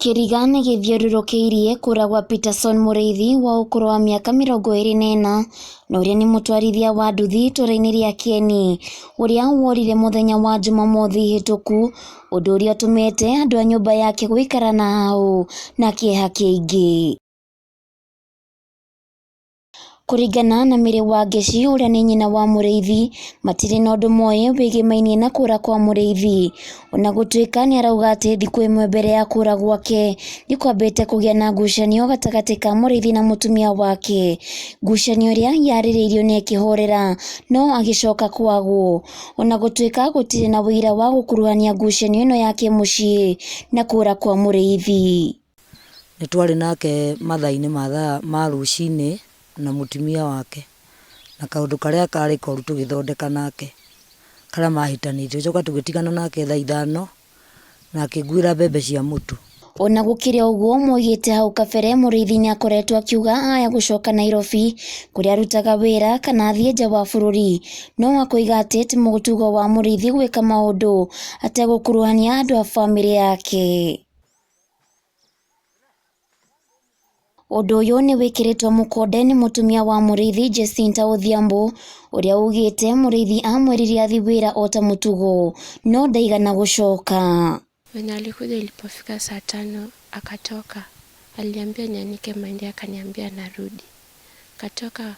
Kiriga nĩ gĩthiũrũrũkĩirie kũragwa Peterson Muriithi wa ũkũrũ wa mĩaka 24 na ũrĩa nĩ mũtwarithia wa nduthi itũũra-inĩ rĩa Kieni, ũrĩa worire mũthenya wa Jumamothi hĩtũku, ũndũ ũrĩa ũtũmĩte andũ a nyũmba yake gũikara na hau na kĩeha kĩingĩ. Kũringana na Mĩrĩ wa Ngeci ũrĩa nĩ nyina wa Muriithi, matirĩ na ũndũ moĩ wĩgĩmainie na kũra kwa Muriithi. Ona gũtuĩka nĩ arauga atĩ thikũ ĩmwe mbere ya kũra gwake nĩ kwambĩte kũgĩa na ngucanio gatagatĩ ka Muriithi na mũtumia wake. Ngucanio ĩrĩa yarĩrĩirio nĩ akĩhorera no agĩcoka kwagwo. Ona gũtuĩka gũtirĩ na wĩira wa gũkuruhania ngucanio ĩno ya kĩmũciĩ na kũra kwa Muriithi. Nĩ twarĩ nake mathaa-inĩ ma rũcinĩ na mutumia wake na kaundu karia kari koru tugithondeka nake karia mahitanĩte, coka tũgĩtigana nake thaa 5 na akĩngwĩra mbembe cia mũtu. Ona gũkĩrĩ ũguo moigĩte hau kabere Muriithi nĩ akoretwo akiuga aya gũcoka Nairobi kũrĩa arutaga wĩra kana athiĩ nja wa bũrũri, no akoiga atĩ ti mũtugo wa Muriithi gwĩka maũndũ ategũkuruhania andũ a bamĩrĩ yake. Ũndũ ũyũ nĩ wĩkĩrĩtwo mũkonde nĩ mũtumia wa Muriithi Jacinta Odhiambo, ũrĩa ugĩte Muriithi amwĩrire athi wĩra o ta mũtugo no ndaigana gũcoka. When alikuja ilipofika saa 5 akatoka, aliambia nianike mahindi, akaniambia narudi. Katoka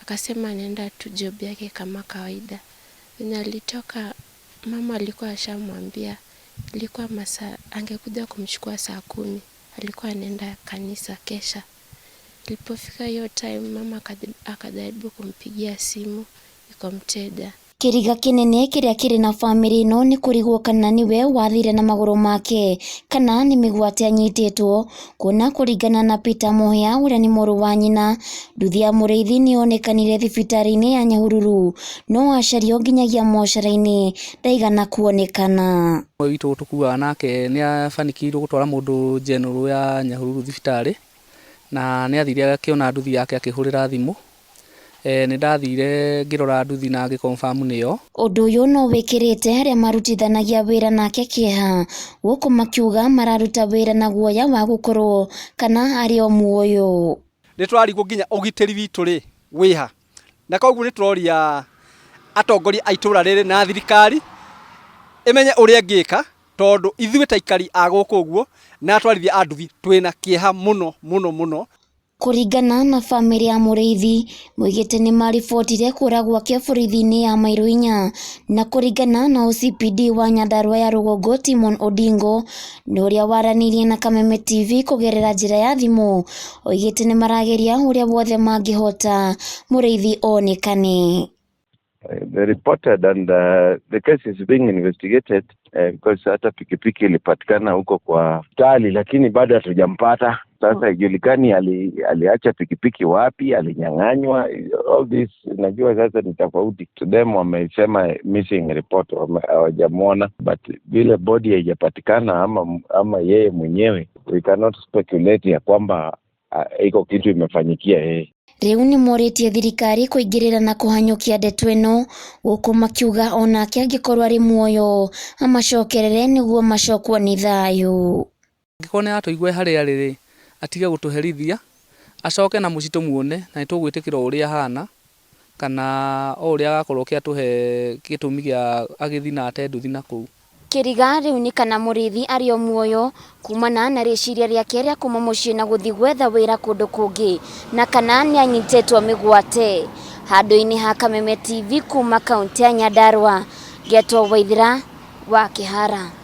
akasema anaenda tu job yake kama kawaida. When alitoka mama alikuwa ashamwambia ilikuwa masaa angekuja kumchukua saa 10. Alikuwa anaenda kanisa kesha. Ilipofika hiyo time mama akajaribu kumpigia simu ikamtega. Kiriga kĩnene kĩrĩa kĩrĩ na bamĩrĩ ĩno nĩ kũrigwo kana nĩwe wathire na magũrũ make kana nĩ mĩgwate anyitĩtwo, kuona kũringana na Peter Mũhĩa ũrĩa nĩ mũrũ wa nyina, nduthi ya Muriithi nĩ yonekanire thibitarĩ-inĩ ya Nyahururu no acario nginyagia mocara-inĩ ndaigana kuonekana. Witũ tũkuaga nake nĩ abanikirwo gũtwara mũndũ general ya Nyahururu thibitarĩ na nĩ athire akĩona nduthi yake akĩhũrĩra thimũ. Nĩ ndathire ngĩrora nduthi na ngĩconfirm nĩyo. Ũndũ ũyũ no wĩkĩrĩte arĩa marutithanagia wĩra nake kĩeha, gũkũ makiuga mararuta wĩra na guoya wa gũkorwo kana arĩ o muoyo. Nĩ tũrarigwo nginya ũgitĩri witũ rĩ wĩha, na koguo nĩ tũroria atongoria a itũra rĩrĩ na thirikari ĩmenye ũrĩa ngĩka, tondũ ithuĩ ta ikari a gũkũ ũguo na atwarithia a nduthi twĩna kĩeha mũno. Kũringana na bamĩrĩ ya Muriithi, moigĩte nĩ maribotire kũra gwake borithi-inĩ ya Mairo 4, na kũringana na OCPD wa Nyandarua ya Rũgongo Timon Odingo na ũrĩa waranĩirie na Kameme TV kũgerera njĩra ya thimũ, oigĩte nĩ marageria ũrĩa wothe mangĩhota Muriithi onekane. They reported and the case is being investigated because hata pikipiki ilipatikana huko kwa tali, lakini bado hatujampata. Sasa ijulikani aliacha pikipiki wapi, alinyang'anywa. All this najua sasa ni tofauti. To them wamesema missing report, hawajamuona, but vile body haijapatikana ama yeye mwenyewe, we cannot speculate ya kwamba iko kitu imefanyikia yeye. Rĩu nĩ morĩtie thirikari kũingĩrĩra na kũhanyũkia ndeto ĩno, gũkũ makiuga onake angĩkorwo arĩ muoyo amacokerere nĩguo macokwo nĩ thayũ. Angĩkorwo nĩ atũigua harĩa rĩrĩ atige gũtũherithia, acoke na mũciĩ tũmuone na nĩtũgwĩtĩkĩra ũrĩa ahana kana o ũrĩa agakorwo akĩatũhe gĩtũmi gĩa agĩthi na ate nduthi na kũu. Kiriga rĩu nĩ kana Muriithi arĩ o muoyo kumana na rĩciria rĩake rĩa kuma mũciĩ na gũthiĩ gwetha wĩra kũndũ kũngĩ, na kana nĩ anyitĩtwo mĩgwate. Handũ-inĩ ha Kameme TV kuma kaunti ya Nyandarua, Getwo Waithira wa Kĩhara.